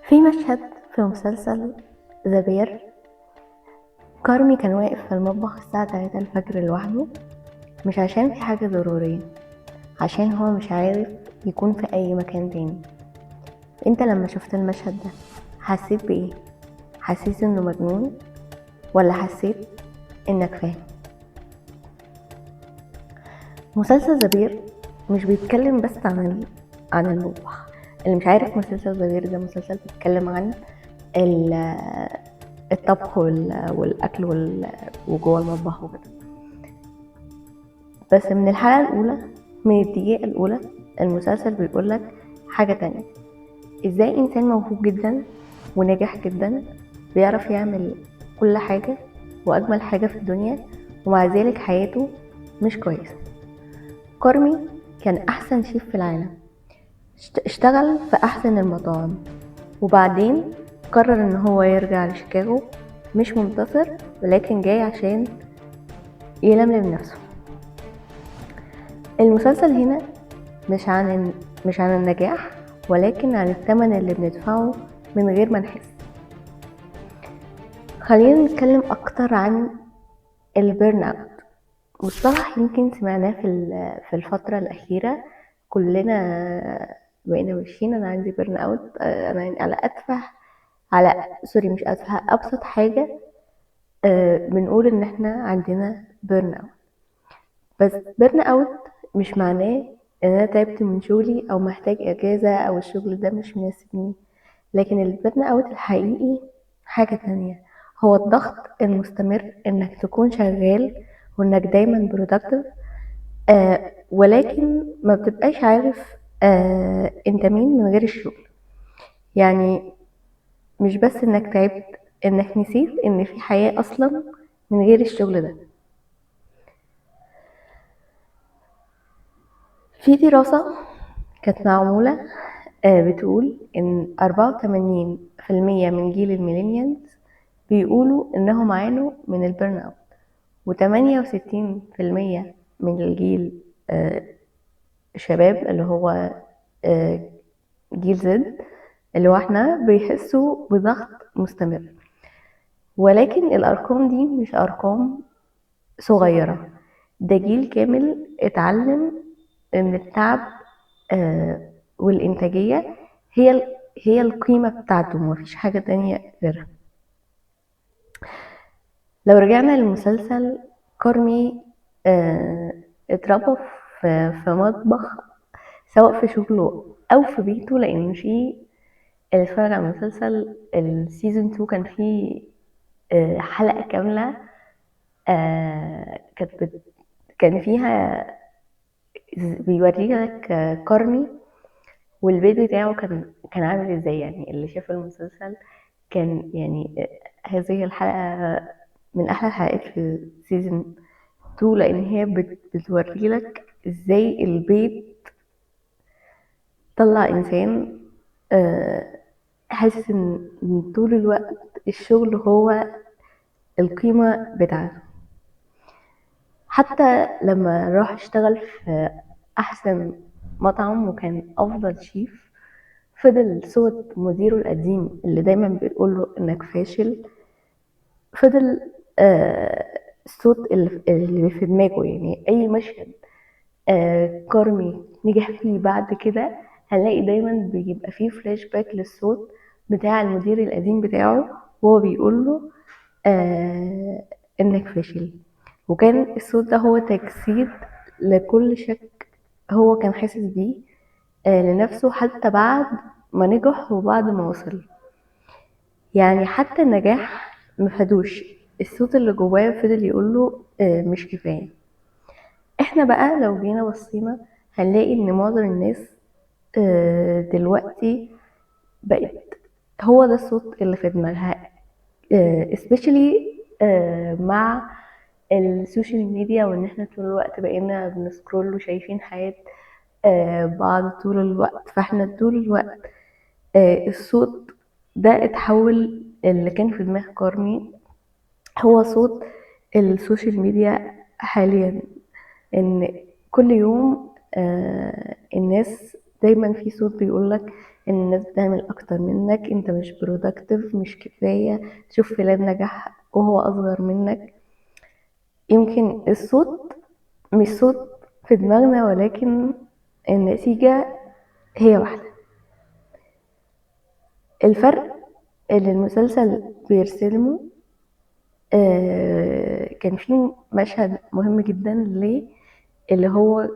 في مشهد في مسلسل ذا بير، كارمي كان واقف في المطبخ الساعة 3 الفجر لوحده، مش عشان في حاجة ضرورية، عشان هو مش عارف يكون في أي مكان تاني. انت لما شفت المشهد ده حسيت بإيه؟ حسيت انه مجنون ولا حسيت انك فاهم؟ مسلسل ذا بير مش بيتكلم بس عن المطبخ. اللي مش عارف، مسلسل ذا بير ده مسلسل بيتكلم عن الطبخ والاكل وجوه المطبخ وكده. بس من الحلقة الأولى، من الدقيقة الأولى، المسلسل بيقولك حاجة تانية. ازاي إنسان موهوب جدا وناجح جدا بيعرف يعمل كل حاجة وأجمل حاجة في الدنيا، ومع ذلك حياته مش كويسة. كارمي كان أحسن شيف في العالم، اشتغل في أحسن المطاعم، وبعدين قرر إن هو يرجع لشيكاغو مش منتصر، ولكن جاي عشان يلملم نفسه. المسلسل هنا مش عن النجاح، ولكن عن الثمن اللي بندفعه من غير ما نحس. خلينا نتكلم اكتر عن البيرن اوت. مصطلح يمكن سمعناه في الفترة الأخيرة. كلنا بقينا ماشيين انا عندي بيرن اوت، انا على اتفه، على سوري مش اتفه، ابسط حاجة بنقول ان احنا عندنا بيرن اوت. بس بيرن اوت مش معناه ان انا تعبت من شغلي او محتاج اجازة او الشغل ده مش مناسبني، لكن البيرن اوت الحقيقي حاجة تانية. هو الضغط المستمر، انك تكون شغال وانك دايما productive، ولكن ما بتبقاش عارف انت مين من غير الشغل. يعني مش بس انك تعبت، انك نسيت ان في حياة اصلا من غير الشغل ده. في دراسة كانت معمولة بتقول ان 84% من جيل الميلينيالز بيقولوا انهم عانوا من البرن اوت، و68% من الجيل الشباب اللي هو جيل زد اللي هو احنا بيحسوا بضغط مستمر. ولكن الارقام دي مش ارقام صغيرة، ده جيل كامل اتعلم ان التعب والانتاجية هي القيمة بتاعته، مفيش حاجة تانية غيرها. لو رجعنا للمسلسل، كارمي اتربى في مطبخ، سواء في شغله او في بيته، لان في اللي اتفرج على المسلسل السيزون 2 كان فيه حلقة كاملة كان فيها بيوري لك كارمي والبيت بتاعه كان عامل ازاي. يعني اللي شاف المسلسل كان يعني هذه الحلقة من احلى الحلقات في سيزون 2، لان هي بتوري لك ازاي البيت طلع انسان حاسس ان طول الوقت الشغل هو القيمة بتاعته. حتى لما راح اشتغل في احسن مطعم وكان افضل شيف، فضل صوت مديره القديم اللي دايما بيقوله انك فاشل، فضل الصوت اللي في دماغه. يعني اي مشهد كارمي نجح فيه بعد كده هنلاقي دايما بيبقى فيه فلاش باك للصوت بتاع المدير القديم بتاعه وهو بيقوله انك فاشل. وكان الصوت ده هو تجسيد لكل شك هو كان حاسس بيه لنفسه، حتى بعد ما نجح وبعد ما وصل. يعني حتى النجاح مفادوش، الصوت اللي جواه فضل يقوله مش كفاية. احنا بقى لو جينا بصينا هنلاقي ان معظم الناس دلوقتي بقت هو ده الصوت اللي في دماغها، especially مع السوشيال ميديا، وان احنا طول الوقت بقينا بنسكرول وشايفين حياة بعض طول الوقت. فاحنا طول الوقت الصوت ده اتحول، اللي كان في دماغ كارمي هو صوت السوشيال ميديا حاليا. ان كل يوم الناس دايما في صوت بيقولك ان الناس بتعمل اكتر منك، انت مش برودكتيف، مش كفاية، شوف فلان نجح وهو اصغر منك. يمكن الصوت مش صوت في دماغنا، ولكن النتيجة هي واحدة. الفرق اللي المسلسل بيرسمه، كان في مشهد مهم جدا ليه، اللي هو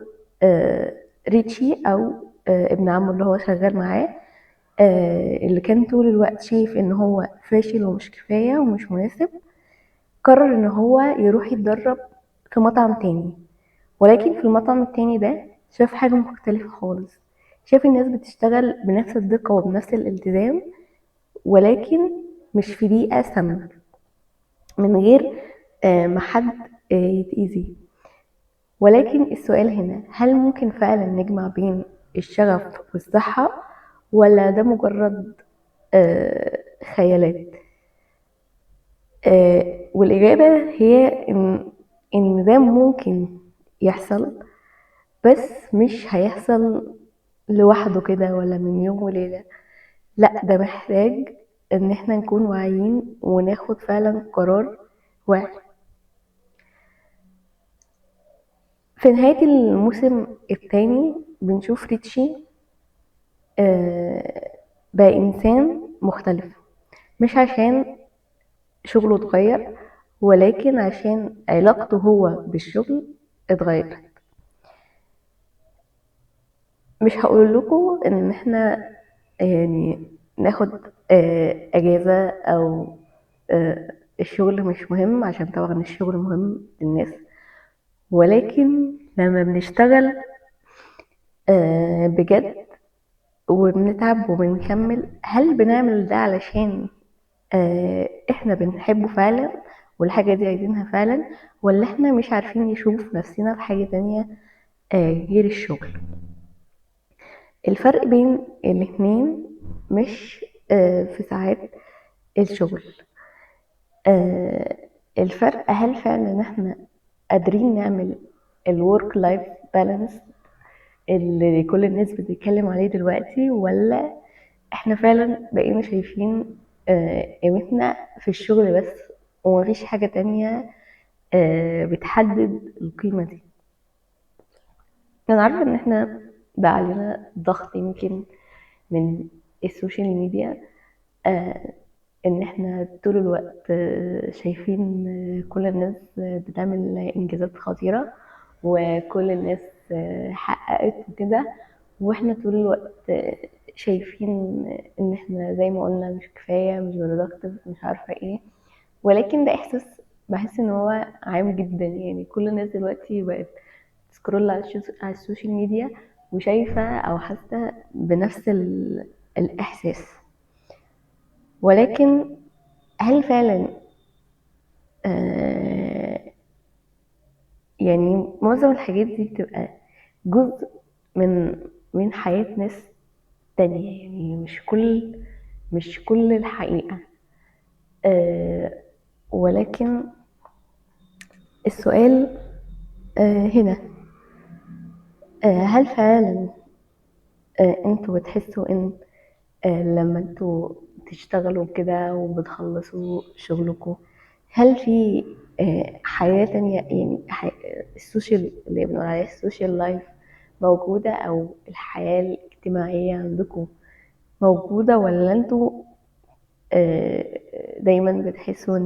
ريتشي او ابن عمه اللي هو شغال معاه، اللي كان طول الوقت شايف ان هو فاشل ومش كفاية ومش مناسب، قرر ان هو يروح يتدرب في مطعم تاني. ولكن في المطعم التاني ده شاف حاجة مختلفة خالص، شاف الناس بتشتغل بنفس الدقة وبنفس الالتزام، ولكن مش في بيئة سامة، من غير ما حد يتأذي. ولكن السؤال هنا، هل ممكن فعلا نجمع بين الشغف والصحة، ولا ده مجرد خيالات؟ والإجابة هي إن ده ممكن يحصل، بس مش هيحصل لوحده كده ولا من يوم وليلة. لأ، ده محتاج إن احنا نكون واعيين وناخد فعلا قرار واعي. في نهاية الموسم التاني بنشوف ريتشي بقى إنسان مختلف، مش عشان شغله اتغير، ولكن عشان علاقته هو بالشغل اتغيرت. مش هقول لكم ان احنا يعني ناخد اجازة او الشغل مش مهم، عشان طبعا الشغل مهم للناس، ولكن لما بنشتغل بجد وبنتعب وبنكمل، هل بنعمل ده علشان احنا بنحبه فعلا والحاجة دي عايزينها فعلا، ولا احنا مش عارفين نشوف نفسنا في حاجة تانية غير الشغل؟ الفرق بين الاتنين مش في ساعات الشغل. الفرق هل فعلا احنا قادرين نعمل الورك لايف بالانس اللي كل الناس بتتكلم عليه دلوقتي، ولا احنا فعلا بقينا شايفين قيمتنا في الشغل بس، ومفيش حاجة تانية بتحدد القيمة دي؟ انا عارفة ان احنا بقى علينا ضغط يمكن من السوشيال ميديا، ان احنا طول الوقت شايفين كل الناس بتعمل انجازات خطيرة، وكل الناس حققت وكده، واحنا طول الوقت شايفين ان احنا زي ما قلنا مش كفاية، مش برودكتيف، مش عارفة ايه. ولكن ده احساس بحس ان هو عام جدا، يعني كل الناس دلوقتي بقت تسكرول على السوشيال ميديا وشايفة او حاسة بنفس الاحساس. ولكن هل فعلا آه يعني معظم الحاجات دي بتبقى جزء من حياة ناس تانية، يعني مش كل الحقيقة. ولكن السؤال هنا، هل فعلا انتوا بتحسوا ان لما انتوا تشتغلوا كده وبتخلصوا شغلكم، هل في حياة تانية، يعني السوشيال اللي بنقول عليها السوشيال لايف موجودة، او الحياة الاجتماعية عندكم موجودة، ولا انتوا دايما بتحسوا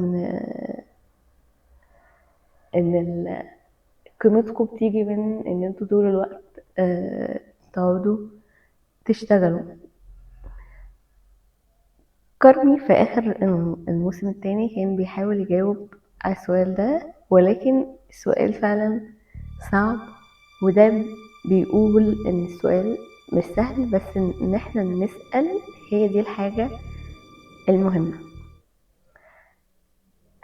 ان قيمتكم بتيجي من ان انتوا طول الوقت تقعدوا تشتغلوا؟ كارمي في آخر الموسم التاني كان بيحاول يجاوب على السؤال ده، ولكن السؤال فعلا صعب، وده بيقول ان السؤال مش سهل، بس ان احنا نسأل هي دي الحاجة المهمة.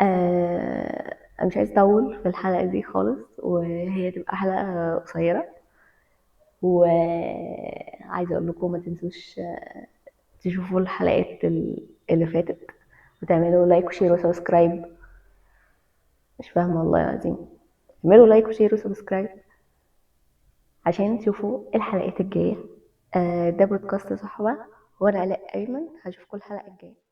انا مش عايز اطول في الحلقة دي خالص، وهي تبقى حلقة قصيرة، وعايزة اقول لكم ما تنسوش تشوفوا الحلقات اللي فاتت، وتعملوا لايك وشير وسبسكرايب. مش فاهمة والله العظيم، اعملوا لايك وشير وسبسكرايب عشان تشوفوا الحلقات الجاية. ده بودكاست صحبة، وانا علاء ايمن، هشوفكم الحلقه الجايه.